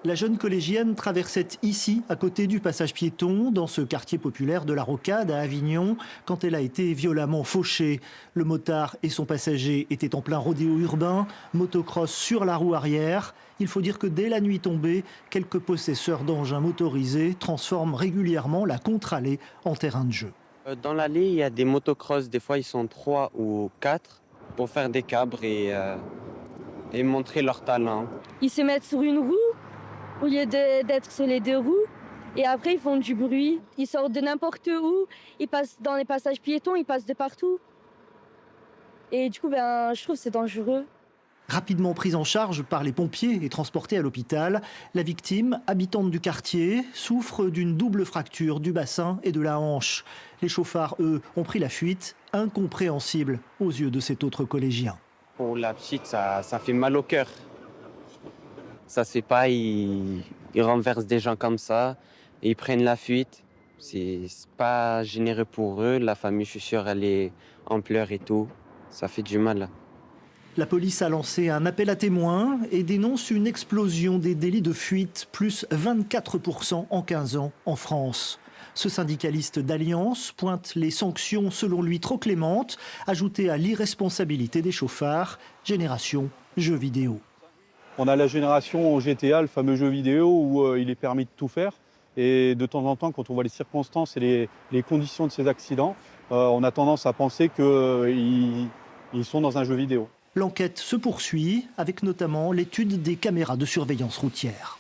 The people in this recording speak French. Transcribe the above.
La jeune collégienne traversait ici, à côté du passage piéton, dans ce quartier populaire de la Rocade à Avignon, quand elle a été violemment fauchée. Le motard et son passager étaient en plein rodéo urbain, motocross sur la roue arrière. Il faut dire que dès la nuit tombée, quelques possesseurs d'engins motorisés transforment régulièrement la contre-allée en terrain de jeu. Dans l'allée, il y a des motocross, des fois ils sont 3 ou 4 pour faire des cabres et montrer leur talent. Ils se mettent sur une roue au lieu d'être sur les deux roues. Et après, ils font du bruit. Ils sortent de n'importe où. Ils passent dans les passages piétons, ils passent de partout. Et du coup, je trouve que c'est dangereux. Rapidement prise en charge par les pompiers et transportée à l'hôpital, la victime, habitante du quartier, souffre d'une double fracture du bassin et de la hanche. Les chauffards, eux, ont pris la fuite, incompréhensible aux yeux de cet autre collégien. Pour la petite, ça fait mal au cœur. Ça se fait pas, ils renversent des gens comme ça, et ils prennent la fuite. C'est pas généreux pour eux. La famille, je suis sûr, elle est en pleurs et tout. Ça fait du mal. La police a lancé un appel à témoins et dénonce une explosion des délits de fuite, plus 24% en 15 ans en France. Ce syndicaliste d'Alliance pointe les sanctions selon lui trop clémentes, ajoutées à l'irresponsabilité des chauffards, génération jeux vidéo. On a la génération GTA, le fameux jeu vidéo où il est permis de tout faire. Et de temps en temps, quand on voit les circonstances et les conditions de ces accidents, on a tendance à penser qu'ils sont dans un jeu vidéo. L'enquête se poursuit avec notamment l'étude des caméras de surveillance routière.